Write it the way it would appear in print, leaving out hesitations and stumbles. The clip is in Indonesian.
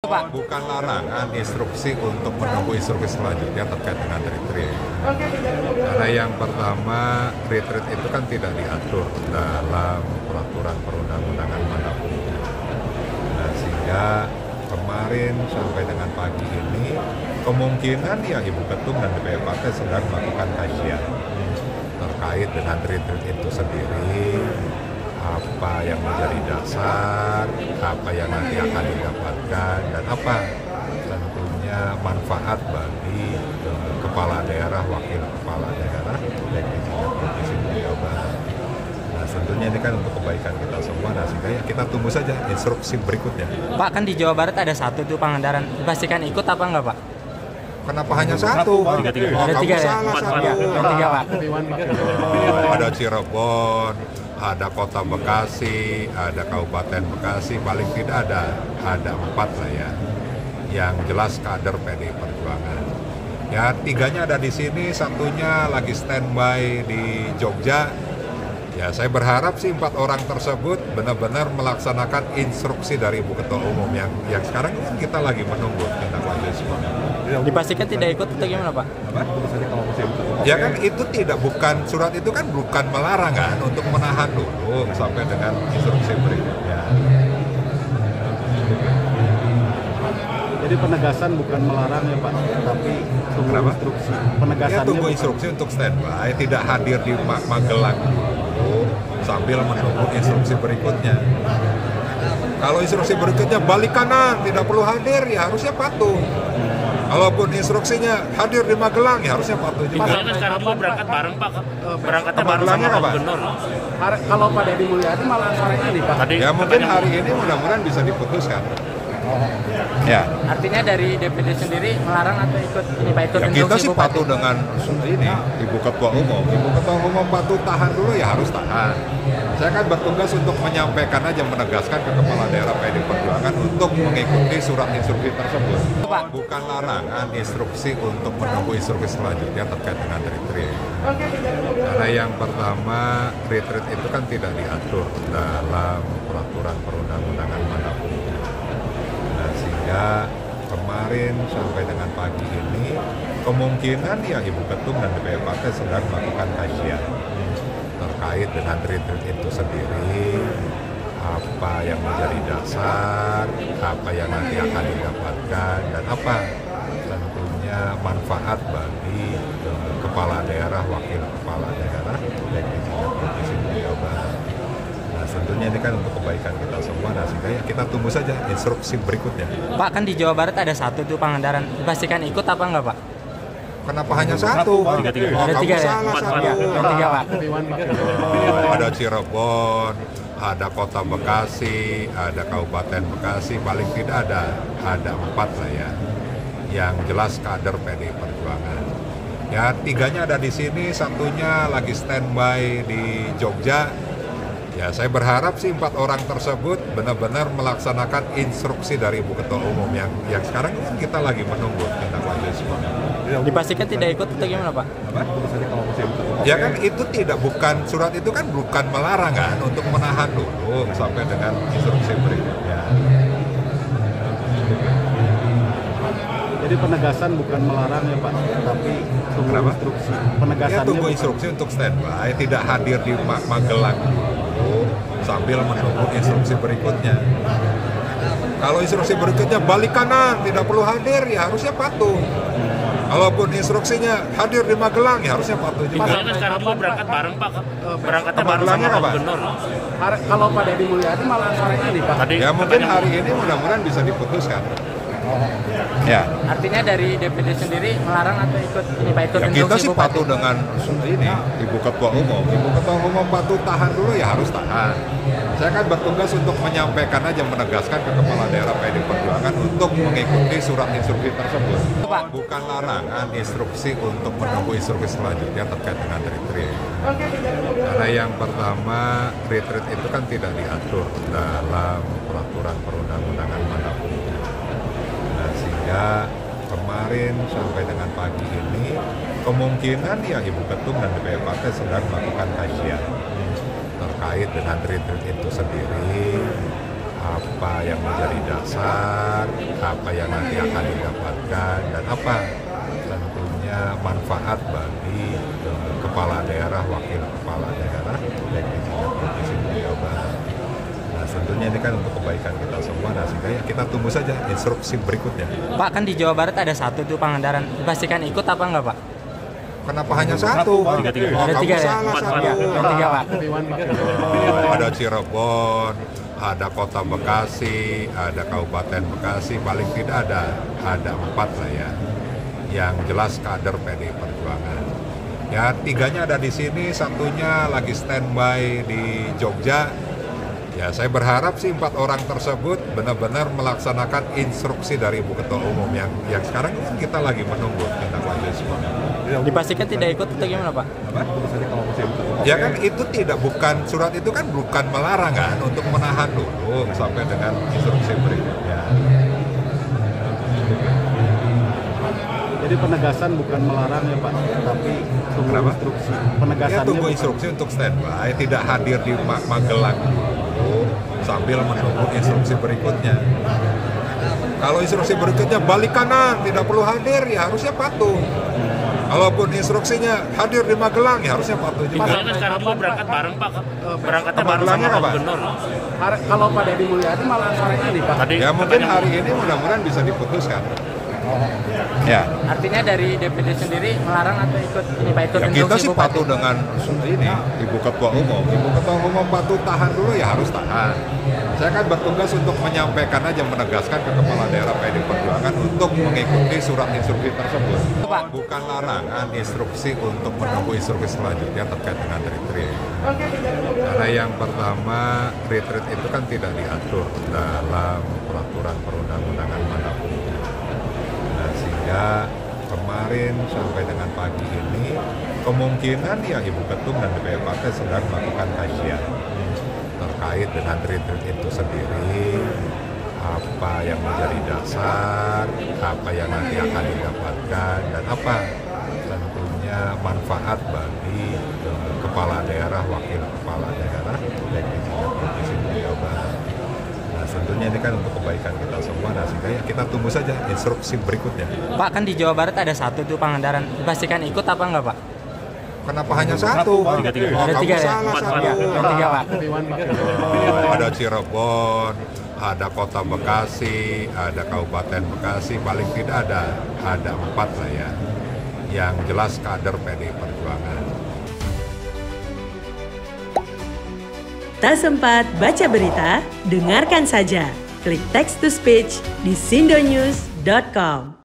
Pak. Bukan larangan, instruksi untuk menunggu instruksi selanjutnya terkait dengan retreat. Karena yang pertama, retreat itu kan tidak diatur dalam peraturan perundang-undangan manapun. Nah, sehingga kemarin sampai dengan pagi ini, kemungkinan ya Ibu Ketum dan DPP Partai sedang melakukan kajian terkait dengan retreat itu sendiri, apa yang menjadi dasar, apa yang nanti akan didapatkan, dan apa tentunya manfaat bagi kepala daerah, wakil kepala daerah, baik di tingkat provinsi maupun Jawa Barat. Nah, tentunya ini kan untuk kebaikan kita semua, nah sehingga ya kita tunggu saja instruksi berikutnya. Pak, kan di Jawa Barat ada satu tuh Pangandaran, dipastikan ikut apa enggak Pak? Kenapa hanya satu? Oh, Ada kamu tiga ya? salah satu. Ada tiga Pak. Ada Cirebon, ada Kota Bekasi, ada Kabupaten Bekasi, paling tidak ada 4 lah ya, yang jelas kader PDI Perjuangan. Ya, 3-nya ada di sini, satunya lagi standby di Jogja. Ya, saya berharap sih 4 orang tersebut benar-benar melaksanakan instruksi dari Ibu Ketua Umum yang sekarang kan kita lagi menunggu tindak lanjut semua. Dipastikan tidak ikut atau gimana Pak? Ya kan itu bukan surat itu kan bukan melarang kan, untuk menahan dulu sampai dengan instruksi berikutnya. Jadi penegasan bukan melarang ya Pak, tapi tunggu instruksi. Ya tunggu instruksi untuk standby, tidak hadir di Magelang dulu sambil menunggu instruksi berikutnya. Kalau instruksi berikutnya balik kanan, tidak perlu hadir, ya harusnya patuh. Kalaupun instruksinya hadir di Magelang, ya harusnya patuh juga. Pak, sekarang juga berangkat bareng Pak, berangkatnya bareng sama Pak Gubernur. Kalau Pak Deddy Mulyadi malah sore ini Pak. Ya mungkin hari ini mudah-mudahan bisa diputuskan. Ya. Artinya dari DPD sendiri melarang atau ikut ini Pak, ikut Ya, kita instruksi sih Bupati? patuh dengan ini Ibu Ketua Umum. Ibu Ketua Umum patuh tahan dulu, ya harus tahan. Saya kan bertugas untuk menyampaikan aja, menegaskan ke Kepala Daerah PDI Perjuangan untuk mengikuti surat instruksi tersebut. Pak. Bukan larangan, instruksi untuk menunggu instruksi selanjutnya terkait dengan retreat. Karena yang pertama, retreat itu kan tidak diatur dalam peraturan perundang-undangan manapun. Nah, sehingga kemarin sampai dengan pagi ini, kemungkinan ya Ibu Ketum dan DPP Partai sedang melakukan kajian terkait dengan retreat itu sendiri, apa yang menjadi dasar, apa yang nanti akan didapatkan, dan apa tentunya manfaat bagi kepala daerah, wakil kepala daerah, baik di tingkat provinsi maupun Jawa Barat. Nah, tentunya ini kan untuk kebaikan kita semua, nah sehingga ya kita tunggu saja instruksi berikutnya. Pak, kan di Jawa Barat ada satu tuh Pangandaran, dipastikan ikut apa enggak Pak? Kenapa hanya satu? Oh, Ada kamu tiga ya? salah satu. Ada tiga Pak. Ada Cirebon, ada Kota Bekasi, ada Kabupaten Bekasi, paling tidak ada 4 lah ya, yang jelas kader PDI Perjuangan. Ya, 3-nya ada di sini, satunya lagi standby di Jogja. Ya, saya berharap sih 4 orang tersebut benar-benar melaksanakan instruksi dari Ibu Ketua Umum yang sekarang kan kita lagi menunggu tindak lanjut semua. Dipastikan tidak ikut atau gimana Pak? Ya kan itu bukan surat itu kan bukan melarang kan, untuk menahan dulu sampai dengan instruksi berikutnya. Jadi penegasan bukan melarang ya Pak, tapi tunggu instruksi. Ya tunggu instruksi untuk standby, tidak hadir di Magelang dulu sambil menunggu instruksi berikutnya. Kalau instruksi berikutnya balik kanan, tidak perlu hadir, ya harusnya patuh. Kalaupun instruksinya hadir di Magelang, ya harusnya patuh juga. Pak, sekarang juga berangkat bareng Pak, berangkatnya bareng sama Pak Gubernur. Kalau Pak Deddy Mulyadi malah sore ini Pak. Ya mungkin hari ini mudah-mudahan bisa diputuskan. Ya. Artinya dari DPD sendiri melarang atau ikut ini Pak, ikut Ya, kita instruksi sih Bupati? patuh dengan ini Ibu Ketua Umum. Ibu Ketua Umum patuh tahan dulu, ya harus tahan. Saya kan bertugas untuk menyampaikan aja, menegaskan ke Kepala Daerah PDI Perjuangan untuk mengikuti surat instruksi tersebut. Pak. Bukan larangan, instruksi untuk menunggu instruksi selanjutnya terkait dengan retreat. Karena yang pertama, retreat itu kan tidak diatur dalam peraturan perundang-undangan manapun. Nah, sehingga kemarin sampai dengan pagi ini, kemungkinan ya Ibu Ketum dan DPP Partai sedang melakukan kajian terkait dengan retreat itu sendiri, apa yang menjadi dasar, apa yang nanti akan didapatkan, dan apa tentunya manfaat bagi kepala daerah, wakil kepala daerah, baik di tingkat provinsi maupun Jawa Barat. Nah, tentunya ini kan untuk kebaikan kita semua, nah sehingga ya kita tunggu saja instruksi berikutnya. Pak, kan di Jawa Barat ada satu tuh Pangandaran, dipastikan ikut apa enggak Pak? Kenapa hanya satu? Oh, Ada kamu tiga ya? salah Empat, satu. Ada tiga Pak. Ada Cirebon, ada Kota Bekasi, ada Kabupaten Bekasi, paling tidak ada 4 lah ya, yang jelas kader PDI Perjuangan. Ya, 3-nya ada di sini, satunya lagi standby di Jogja. Ya, saya berharap sih 4 orang tersebut benar-benar melaksanakan instruksi dari Ibu Ketua Umum yang sekarang kita lagi menunggu tindak lanjut semua. Dipastikan tidak ikut atau gimana Pak? Ya kan itu bukan surat itu kan bukan melarang kan, untuk menahan dulu sampai dengan instruksi berikutnya. Jadi penegasan bukan melarang ya Pak, tapi tunggu instruksi. Penegasannya Ya tunggu instruksi untuk standby, tidak hadir di Magelang dulu sambil menunggu instruksi berikutnya. Kalau instruksi berikutnya balik kanan, tidak perlu hadir, ya harusnya patuh. Kalaupun instruksinya hadir di Magelang, ya harusnya patuh juga. Soalnya kan sekarang juga berangkat bareng Pak. Berangkatnya bareng sama Magelangnya Pak apa? Gubernur. Kalau Pak Deddy Mulyadi malah sore ini Pak. Tadi Ya mungkin hari ini mudah-mudahan bisa diputuskan. Ya. Artinya dari DPD sendiri melarang atau ikut ini Pak, ikut Ya kita instruksi sih Bupati? patuh dengan ini Ibu Ketua Umum. Ibu Ketua Umum patuh tahan dulu, ya harus tahan. Saya kan bertugas untuk menyampaikan aja, menegaskan ke Kepala Daerah PDI Perjuangan untuk mengikuti surat instruksi tersebut. Pak. Bukan larangan, instruksi untuk menunggu instruksi selanjutnya terkait dengan retreat. Karena yang pertama, retreat itu kan tidak diatur dalam peraturan perundang-undangan manapun. Nah, sehingga kemarin sampai dengan pagi ini kemungkinan ya Ibu Ketum dan DPP Partai sedang melakukan kajian terkait dengan retreat itu sendiri, apa yang menjadi dasar, apa yang nanti akan didapatkan, dan apa tentunya manfaat bagi kepala daerah, wakil kepala daerah, baik di tingkat provinsi maupun Jawa Barat. Nah, tentunya ini kan untuk kebaikan kita semua, nah sehingga ya kita tunggu saja instruksi berikutnya. Pak, kan di Jawa Barat ada satu tuh Pangandaran, dipastikan ikut apa enggak Pak? Kenapa hanya satu? Oh, Ada kamu tiga ya? salah Empat, satu. Ada tiga Pak. Ada Cirebon, ada Kota Bekasi, ada Kabupaten Bekasi, paling tidak ada 4 lah ya, yang jelas kader PDI Perjuangan. Tak sempat baca berita? Dengarkan saja. Klik text to speech di sindonews.com.